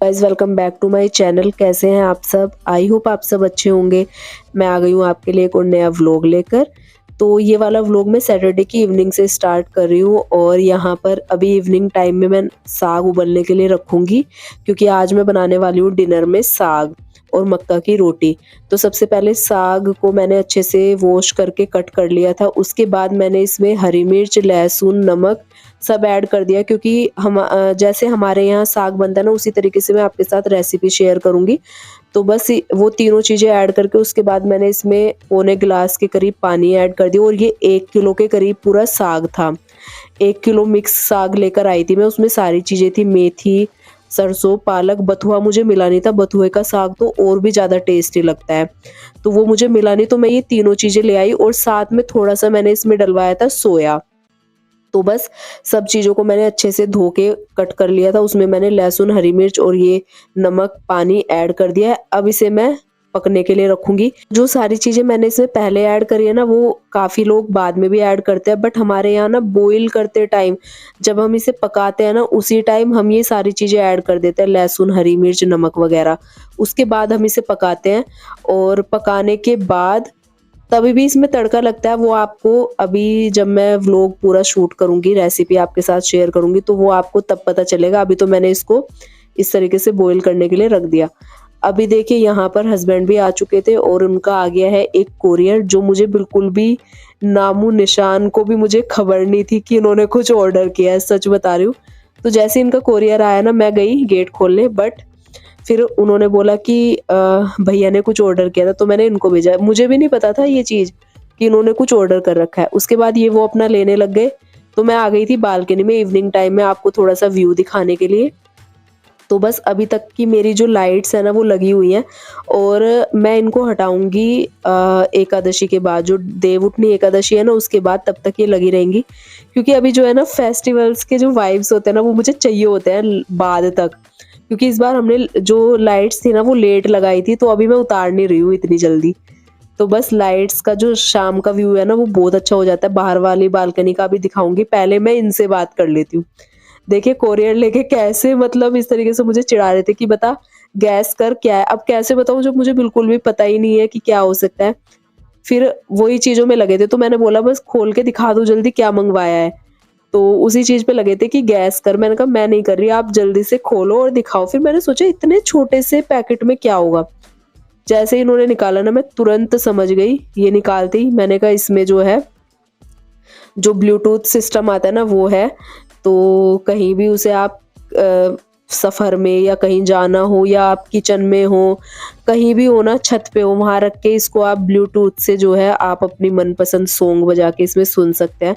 Guys, welcome back to my channel. कैसे हैं आप सब? आई होप आप सब अच्छे होंगे। मैं आ गई हूँ आपके लिए एक और नया व्लॉग लेकर। तो ये वाला व्लॉग मैं सैटरडे की इवनिंग से स्टार्ट कर रही हूँ और यहाँ पर अभी इवनिंग टाइम में मैं साग उबलने के लिए रखूँगी, क्योंकि आज मैं बनाने वाली हूँ डिनर में साग और मक्का की रोटी। तो सबसे पहले साग को मैंने अच्छे से वॉश करके कट कर लिया था। उसके बाद मैंने इसमें हरी मिर्च, लहसुन, नमक सब ऐड कर दिया, क्योंकि जैसे हमारे यहाँ साग बनता है ना, उसी तरीके से मैं आपके साथ रेसिपी शेयर करूँगी। तो बस वो तीनों चीज़ें ऐड करके उसके बाद मैंने इसमें पौने गिलास के करीब पानी ऐड कर दिया और ये 1 किलो के करीब पूरा साग था। 1 किलो मिक्स साग लेकर आई थी मैं, उसमें सारी चीज़ें थी, मेथी, सरसों, पालक, बथुआ मुझे मिला नहीं था। बथुए का साग तो और भी ज़्यादा टेस्टी लगता है, तो वो मुझे मिला नहीं, तो मैं ये तीनों चीज़ें ले आई और साथ में थोड़ा-सा मैंने इसमें डलवाया था सोया। तो बस सब चीज़ों को मैंने अच्छे से धो के कट कर लिया था। उसमें मैंने लहसुन, हरी मिर्च और ये नमक, पानी ऐड कर दिया है। अब इसे मैं पकने के लिए रखूँगी। जो सारी चीज़ें मैंने इसमें पहले ऐड करी है ना, वो काफ़ी लोग बाद में भी ऐड करते हैं, बट हमारे यहाँ ना बॉयल करते टाइम, जब हम इसे पकाते हैं ना, उसी टाइम हम ये सारी चीज़ें ऐड कर देते हैं, लहसुन, हरी मिर्च, नमक वगैरह। उसके बाद हम इसे पकाते हैं और पकाने के बाद तभी भी इसमें तड़का लगता है। वो आपको अभी जब मैं व्लॉग पूरा शूट करूँगी, रेसिपी आपके साथ शेयर करूँगी, तो वो आपको तब पता चलेगा। अभी तो मैंने इसको इस तरीके से बॉईल करने के लिए रख दिया। अभी देखिए यहाँ पर हस्बैंड भी आ चुके थे और उनका आ गया है एक कोरियर, जो मुझे बिल्कुल भी नामो निशान को भी मुझे खबर नहीं थी कि इन्होंने कुछ ऑर्डर किया है, सच बता रही हूँ। तो जैसे इनका कोरियर आया ना, मैं गई गेट खोलने, बट फिर उन्होंने बोला कि भैया ने कुछ ऑर्डर किया था, तो मैंने इनको भेजा। मुझे भी नहीं पता था ये चीज़ कि इन्होंने कुछ ऑर्डर कर रखा है। उसके बाद ये वो अपना लेने लग गए, तो मैं आ गई थी बालकनी में इवनिंग टाइम में आपको थोड़ा-सा व्यू दिखाने के लिए। तो बस अभी तक की मेरी जो लाइट्स है ना, वो लगी हुई हैं और मैं इनको हटाऊँगी एकादशी के बाद, जो देवउठनी एकादशी है ना, उसके बाद तब तक ये लगी रहेंगी। क्योंकि अभी जो है ना, फेस्टिवल्स के जो वाइब्स होते हैं ना, वो मुझे चाहिए होते हैं बाद तक। क्योंकि इस बार हमने जो लाइट्स थी ना, वो लेट लगाई थी, तो अभी मैं उतार नहीं रही हूँ इतनी जल्दी। तो बस लाइट्स का जो शाम का व्यू है ना, वो बहुत अच्छा हो जाता है। बाहर वाली बालकनी का भी दिखाऊँगी, पहले मैं इनसे बात कर लेती हूँ। देखिए कोरियर लेके कैसे, मतलब इस तरीके से मुझे चिढ़ा रहे थे कि बता गैस कर क्या है। अब कैसे बताऊँ जब मुझे बिल्कुल भी पता ही नहीं है कि क्या हो सकता है। फिर वही चीज़ों में लगे थे, तो मैंने बोला बस खोल के दिखा दो जल्दी क्या मँगवाया है। तो उसी चीज़ पे लगे थे कि गैस कर। मैंने कहा मैं नहीं कर रही, आप जल्दी से खोलो और दिखाओ। फिर मैंने सोचा इतने छोटे से पैकेट में क्या होगा। जैसे ही इन्होंने निकाला ना, मैं तुरंत समझ गई। ये निकालते ही मैंने कहा इसमें जो है, जो ब्लूटूथ सिस्टम आता है ना, वो है। तो कहीं भी उसे आप सफ़र में या कहीं जाना हो, या आप किचन में हो, कहीं भी हो ना, छत पे हो, वहाँ रख के इसको आप ब्लूटूथ से जो है आप अपनी मनपसंद सॉन्ग बजा के इसमें सुन सकते हैं।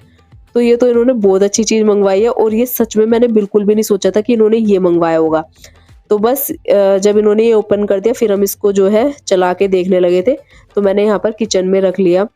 तो ये तो इन्होंने बहुत अच्छी चीज़ मँगवाई है और ये सच में मैंने बिल्कुल भी नहीं सोचा था कि इन्होंने ये मँगवाया होगा। तो बस जब इन्होंने ये ओपन कर दिया, फिर हम इसको जो है चला के देखने लगे थे। तो मैंने यहाँ पर किचन में रख लिया।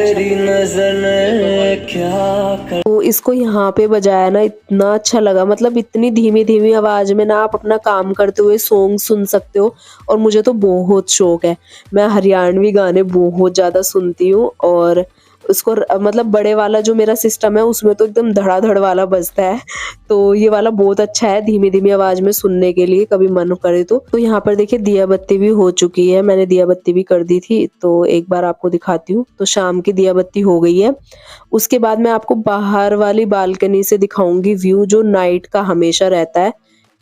तेरी नज़र ने क्या कर, तो इसको यहाँ पे बजाया ना, इतना अच्छा लगा। मतलब इतनी धीमी-धीमी आवाज़ में ना आप अपना काम करते हुए सॉन्ग सुन सकते हो, और मुझे तो बहुत शौक है। मैं हरियाणवी गाने बहुत ज़्यादा सुनती हूँ और उसको मतलब बड़े वाला जो मेरा सिस्टम है, उसमें तो एकदम धड़ाधड़ वाला बजता है। तो ये वाला बहुत अच्छा है धीमी-धीमी आवाज़ में सुनने के लिए, कभी मन करे तो। तो यहाँ पर देखिए दिया बत्ती भी हो चुकी है, मैंने दिया बत्ती भी कर दी थी, तो एक बार आपको दिखाती हूँ। तो शाम की दिया बत्ती हो गई है। उसके बाद मैं आपको बाहर वाली बालकनी से दिखाऊँगी व्यू, जो नाइट का हमेशा रहता है।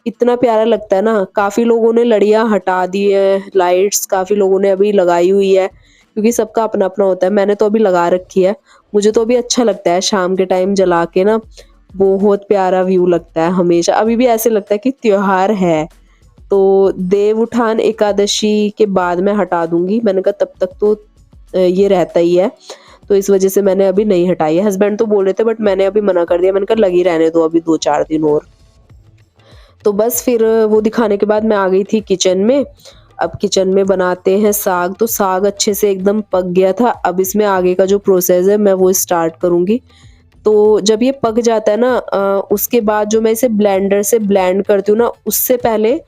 इतना प्यारा लगता है ना। काफ़ी लोगों ने लड़ियाँ हटा दी है, लाइट्स काफ़ी लोगों ने अभी लगाई हुई है, क्योंकि सबका अपना-अपना होता है। मैंने तो अभी लगा रखी है। मुझे तो अभी अच्छा लगता है शाम के टाइम जला के ना, बहुत प्यारा व्यू लगता है हमेशा। अभी भी ऐसे लगता है कि त्योहार है। तो देवउठान एकादशी के बाद मैं हटा दूँगी। मैंने कहा तब तक तो ये रहता ही है। तो इस वज़ह से मैंने अभी नहीं हटाई है। हस्बैंड तो बोल रहे थे, बट मैंने अभी मना कर दिया। मैंने कहा लगी रहने दो अभी 2-4 दिन और। तो बस फिर वो दिखाने के बाद मैं आ गई थी किचन में। अब किचन में बनाते हैं साग। तो साग अच्छे से एकदम पक गया था। अब इसमें आगे का जो प्रोसेस है मैं वो स्टार्ट करूँगी। तो जब ये पक जाता है ना, उसके बाद जो मैं इसे ब्लेंडर से ब्लेंड करती हूँ ना, उससे पहले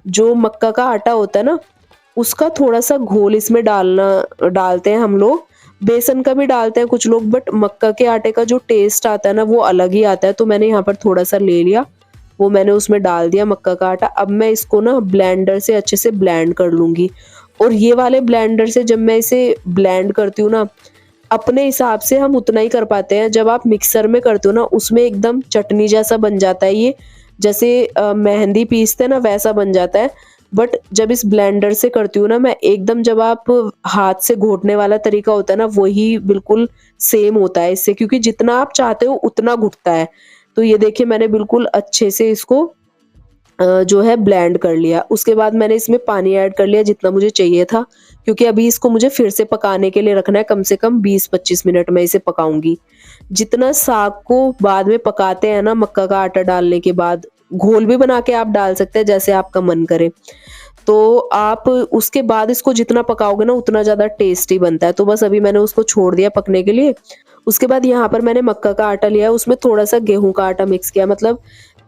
जो मक्का का आटा होता है ना, उसका थोड़ा-सा घोल इसमें डालते हैं हम लोग। बेसन का भी डालते हैं कुछ लोग, बट मक्का के आटे का जो टेस्ट आता है ना वो अलग ही आता है। तो मैंने यहाँ पर थोड़ा सा ले लिया, वो मैंने उसमें डाल दिया मक्का का आटा। अब मैं इसको ना ब्लेंडर से अच्छे से ब्लेंड कर लूंगी। और ये वाले ब्लेंडर से जब मैं इसे ब्लेंड करती हूँ ना, अपने हिसाब से हम उतना ही कर पाते हैं। जब आप मिक्सर में करते हो ना, उसमें एकदम चटनी जैसा बन जाता है ये, जैसे मेहंदी पीसते हैं ना वैसा बन जाता है। बट जब इस ब्लेंडर से करती हूँ ना मैं, एकदम जब आप हाथ से घोटने वाला तरीका होता है ना, वही बिल्कुल सेम होता है इससे, क्योंकि जितना आप चाहते हो उतना घुटता है। तो ये देखिए मैंने बिल्कुल अच्छे से इसको जो है ब्लेंड कर लिया। उसके बाद मैंने इसमें पानी ऐड कर लिया जितना मुझे चाहिए था, क्योंकि अभी इसको मुझे फिर से पकाने के लिए रखना है। कम से कम 20-25 मिनट में इसे पकाऊंगी। जितना साग को बाद में पकाते हैं ना, मक्का का आटा डालने के बाद घोल भी बना के आप डाल सकते हैं जैसे आपका मन करे। तो आप उसके बाद इसको जितना पकाओगे ना उतना ज़्यादा टेस्टी बनता है। तो बस अभी मैंने उसको छोड़ दिया पकने के लिए। उसके बाद यहाँ पर मैंने मक्का का आटा लिया है, उसमें थोड़ा-सा गेहूँ का आटा मिक्स किया, मतलब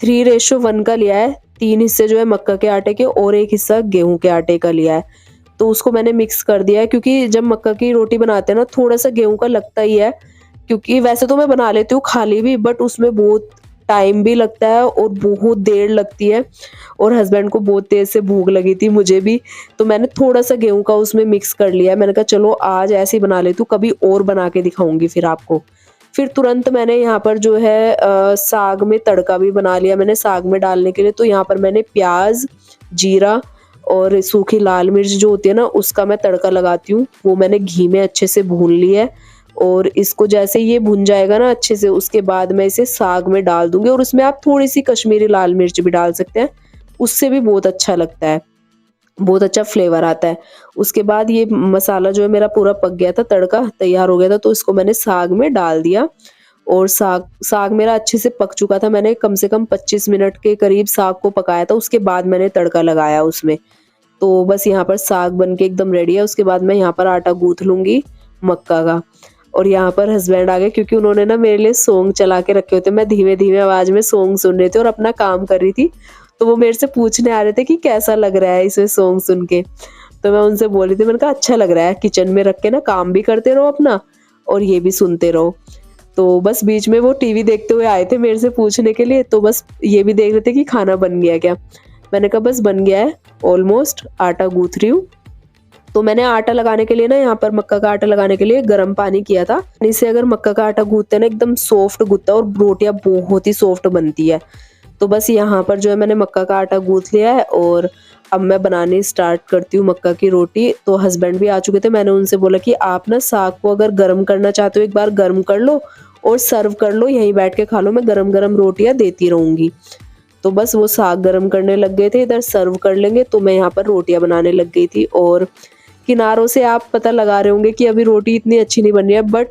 3:1 का लिया है। 3 हिस्से जो है मक्का के आटे के और 1 हिस्सा गेहूँ के आटे का लिया है। तो उसको मैंने मिक्स कर दिया है, क्योंकि जब मक्का की रोटी बनाते हैं ना थोड़ा-सा गेहूँ का लगता ही है। क्योंकि वैसे तो मैं बना लेती हूँ खाली भी, बट उसमें बहुत टाइम भी लगता है और बहुत देर लगती है। और हस्बैंड को बहुत तेज से भूख लगी थी, मुझे भी। तो मैंने थोड़ा-सा गेहूँ का उसमें मिक्स कर लिया है। मैंने कहा चलो आज ऐसे ही बना लेती हूँ, कभी और बना के दिखाऊँगी फिर आपको। फिर तुरंत मैंने यहाँ पर जो है साग में तड़का भी बना लिया मैंने साग में डालने के लिए। तो यहाँ पर मैंने प्याज़, जीरा और सूखी लाल मिर्च जो होती है ना, उसका मैं तड़का लगाती हूँ। वो मैंने घी में अच्छे से भून लिया है। और इसको जैसे ये भुन जाएगा ना अच्छे से, उसके बाद मैं इसे साग में डाल दूँगी। और उसमें आप थोड़ी-सी कश्मीरी लाल मिर्च भी डाल सकते हैं, उससे भी बहुत अच्छा लगता है, बहुत अच्छा फ्लेवर आता है। उसके बाद ये मसाला जो है मेरा पूरा पक गया था, तड़का तैयार हो गया था, तो इसको मैंने साग में डाल दिया। और साग साग मेरा अच्छे से पक चुका था। मैंने कम से कम 25 मिनट के करीब साग को पकाया था, उसके बाद मैंने तड़का लगाया उसमें। तो बस यहाँ पर साग बन के एकदम रेडी है। उसके बाद मैं यहाँ पर आटा गूँथ लूँगी मक्का का। और यहाँ पर हस्बैंड आ गए, क्योंकि उन्होंने ना मेरे लिए सॉन्ग चला के रखे होते। मैं धीमे-धीमे आवाज़ में सॉन्ग सुन रही थी और अपना काम कर रही थी। तो वो मेरे से पूछने आ रहे थे कि कैसा लग रहा है इसमें सॉन्ग सुन के। तो मैं उनसे बोल रही थी, मैंने कहा अच्छा लग रहा है, किचन में रख के ना काम भी करते रहो अपना और ये भी सुनते रहो। तो बस बीच में वो टीवी देखते हुए आए थे मेरे से पूछने के लिए, तो बस ये भी देख रहे थे कि खाना बन गया क्या। मैंने कहा बस बन गया है, ऑलमोस्ट आटा गूँथ रही हूँ। तो मैंने आटा लगाने के लिए ना, यहाँ पर मक्का का आटा लगाने के लिए गर्म पानी किया था। इससे अगर मक्का का आटा गूँथते हैं ना, एकदम सॉफ्ट गूँथता है और रोटियां बहुत ही सॉफ्ट बनती है। तो बस यहाँ पर जो है मैंने मक्का का आटा गूँथ लिया है और अब मैं बनाने स्टार्ट करती हूँ मक्का की रोटी। तो हस्बैंड भी आ चुके थे। मैंने उनसे बोला कि आप ना साग को अगर गर्म करना चाहते हो एक बार गर्म कर लो और सर्व कर लो, यहीं बैठ के खा लो, मैं गरम गरम रोटियां देती रहूंगी। तो बस वो साग गर्म करने लग गए थे, इधर सर्व कर लेंगे, तो मैं यहाँ पर रोटियां बनाने लग गई थी। और किनारों से आप पता लगा रहे होंगे कि अभी रोटी इतनी अच्छी नहीं बन रही है, बट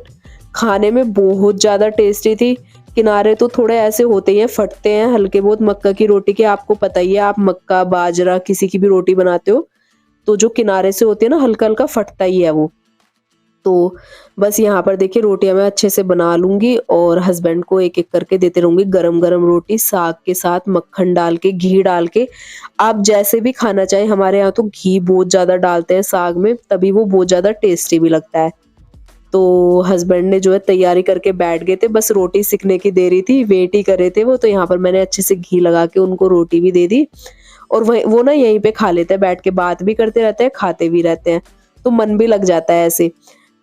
खाने में बहुत ज़्यादा टेस्टी थी। किनारे तो थोड़े ऐसे होते ही हैं, फटते हैं हल्के बहुत मक्का की रोटी के, आपको पता ही है, आप मक्का बाजरा किसी की भी रोटी बनाते हो तो जो किनारे से होती है ना, हल्का हल्का फटता ही है वो। तो बस यहाँ पर देखिए रोटियां मैं अच्छे से बना लूंगी और हस्बैंड को एक एक करके देते रहूंगी, गरम गरम रोटी साग के साथ मक्खन डाल के, घी डाल के, आप जैसे भी खाना चाहें। हमारे यहाँ तो घी बहुत ज्यादा डालते हैं साग में, तभी वो बहुत ज्यादा टेस्टी भी लगता है। तो हस्बैंड ने जो है तैयारी करके बैठ गए थे, बस रोटी सिकने की देरी थी, वेट ही कर रहे थे वो। तो यहाँ पर मैंने अच्छे से घी लगा के उनको रोटी भी दे दी। और वो ना यहीं पे खा लेते हैं बैठ के, बात भी करते रहते हैं, खाते भी रहते हैं, तो मन भी लग जाता है ऐसे।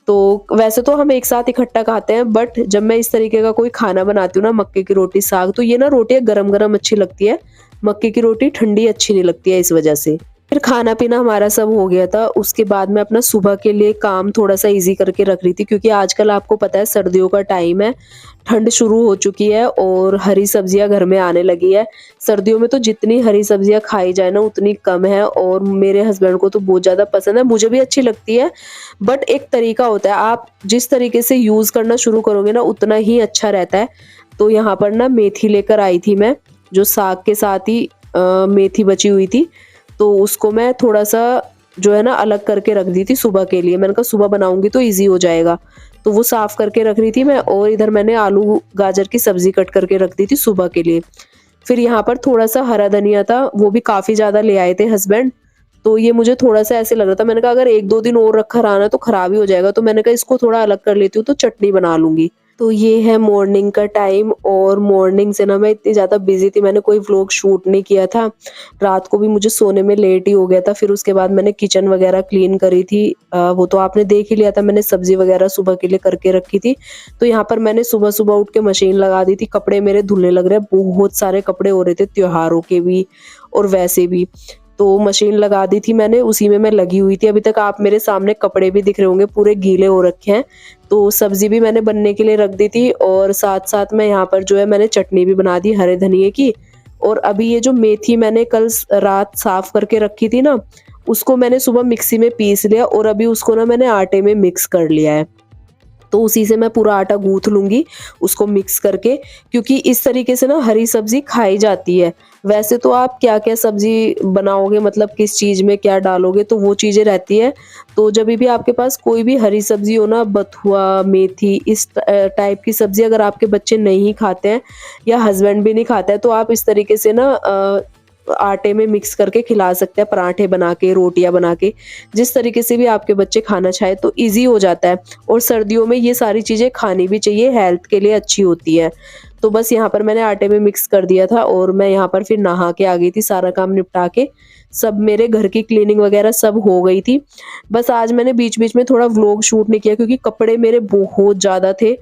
तो वैसे तो हम एक साथ इकट्ठा खाते हैं, बट जब मैं इस तरीके का कोई खाना बनाती हूँ ना, मक्के की रोटी साग, तो ये ना रोटियां गरम गरम अच्छी लगती है, मक्के की रोटी ठंडी अच्छी नहीं लगती है, इस वजह से। फिर खाना पीना हमारा सब हो गया था। उसके बाद मैं अपना सुबह के लिए काम थोड़ा सा इजी करके रख रही थी, क्योंकि आजकल आपको पता है सर्दियों का टाइम है, ठंड शुरू हो चुकी है और हरी सब्जियां घर में आने लगी है। सर्दियों में तो जितनी हरी सब्जियां खाई जाए ना उतनी कम है, और मेरे हस्बैंड को तो बहुत ज़्यादा पसंद है, मुझे भी अच्छी लगती है। बट एक तरीका होता है, आप जिस तरीके से यूज़ करना शुरू करोगे ना उतना ही अच्छा रहता है। तो यहाँ पर ना मेथी लेकर आई थी मैं, जो साग के साथ ही मेथी बची हुई थी, तो उसको मैं थोड़ा सा जो है ना अलग करके रख दी थी सुबह के लिए। मैंने कहा सुबह बनाऊंगी तो इजी हो जाएगा, तो वो साफ करके रख रही थी मैं। और इधर मैंने आलू गाजर की सब्जी कट करके रख दी थी सुबह के लिए। फिर यहाँ पर थोड़ा सा हरा धनिया था, वो भी काफी ज्यादा ले आए थे हस्बैंड, तो ये मुझे थोड़ा-सा ऐसे लग रहा था, मैंने कहा अगर 1-2 दिन और रखा रहा ना तो खराब ही हो जाएगा, तो मैंने कहा इसको थोड़ा अलग कर लेती हूँ तो चटनी बना लूँगी। तो ये है मॉर्निंग का टाइम और मॉर्निंग से ना मैं इतनी ज़्यादा बिज़ी थी, मैंने कोई व्लॉग शूट नहीं किया था। रात को भी मुझे सोने में लेट ही हो गया था, फिर उसके बाद मैंने किचन वगैरह क्लीन करी थी। वो तो आपने देख ही लिया था, मैंने सब्ज़ी वगैरह सुबह के लिए करके रखी थी। तो यहाँ पर मैंने सुबह-सुबह उठ के मशीन लगा दी थी, कपड़े मेरे धुलने लग रहे हैं, बहुत सारे कपड़े हो रहे थे त्योहारों के भी और वैसे भी। तो मशीन लगा दी थी मैंने, उसी में मैं लगी हुई थी। अभी तक आप मेरे सामने कपड़े भी दिख रहे होंगे, पूरे गीले हो रखे हैं। तो सब्ज़ी भी मैंने बनने के लिए रख दी थी और साथ-साथ में यहाँ पर जो है मैंने चटनी भी बना दी हरे धनिये की। और अभी ये जो मेथी मैंने कल रात साफ करके रखी थी ना, उसको मैंने सुबह मिक्सी में पीस लिया और अभी उसको ना मैंने आटे में मिक्स कर लिया है। तो उसी से मैं पूरा आटा गूँथ लूँगी उसको मिक्स करके, क्योंकि इस तरीके से ना हरी सब्ज़ी खाई जाती है। वैसे तो आप क्या-क्या सब्ज़ी बनाओगे, मतलब किस चीज़ में क्या डालोगे, तो वो चीज़ें रहती है। तो जभी भी आपके पास कोई भी हरी सब्ज़ी हो ना, बथुआ, मेथी, इस टाइप की सब्ज़ी अगर आपके बच्चे नहीं खाते हैं या हस्बैंड भी नहीं खाता है, तो आप इस तरीके से ना आटे में मिक्स करके खिला सकते हैं, पराठे बना के, रोटियाँ बना के, जिस तरीके से भी आपके बच्चे खाना चाहे तो ईज़ी हो जाता है। और सर्दियों में ये सारी चीज़ें खानी भी चाहिए, हेल्थ के लिए अच्छी होती है। तो बस यहाँ पर मैंने आटे में मिक्स कर दिया था और मैं यहाँ पर फिर नहा के आ गई थी, सारा काम निपटा के। सब मेरे घर की क्लीनिंग वगैरह सब हो गई थी। बस आज मैंने बीच-बीच में थोड़ा व्लॉग शूट नहीं किया, क्योंकि कपड़े मेरे बहुत ज़्यादा थे,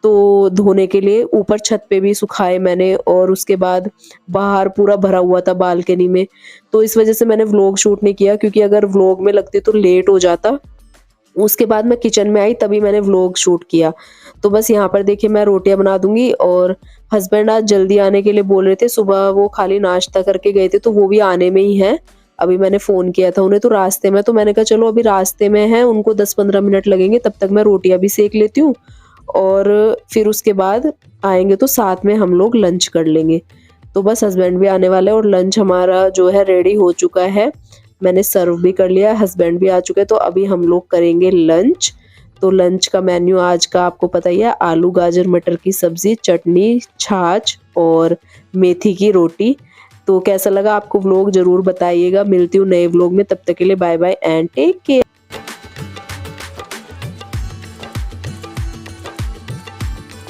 तो धोने के लिए ऊपर छत पे भी सुखाए मैंने और उसके बाद बाहर पूरा भरा हुआ था बालकनी में। तो इस वज़ह से मैंने व्लॉग शूट नहीं किया, क्योंकि अगर व्लॉग में लगती तो लेट हो जाता। उसके बाद मैं किचन में आई तभी मैंने व्लॉग शूट किया। तो बस यहाँ पर देखिए मैं रोटियाँ बना दूँगी और हस्बैंड आज जल्दी आने के लिए बोल रहे थे, सुबह वो खाली नाश्ता करके गए थे तो वो भी आने में ही हैं। अभी मैंने फ़ोन किया था उन्हें तो रास्ते में, तो मैंने कहा चलो अभी रास्ते में हैं, उनको 10-15 मिनट लगेंगे, तब तक मैं रोटियाँ भी सेक लेती हूँ और फिर उसके बाद आएँगे तो साथ में हम लोग लंच कर लेंगे। तो बस हस्बैंड भी आने वाले हैं और लंच हमारा जो है रेडी हो चुका है। मैंने सर्व भी कर लिया, हस्बैंड भी आ चुके हैं, तो अभी हम लोग करेंगे लंच। तो लंच का मेन्यू आज का आपको पता ही है, आलू गाजर मटर की सब्ज़ी, चटनी, छाछ और मेथी की रोटी। तो कैसा लगा आपको व्लॉग ज़रूर बताइएगा। मिलती हूँ नए व्लॉग में, तब तक के लिए bye bye and take care.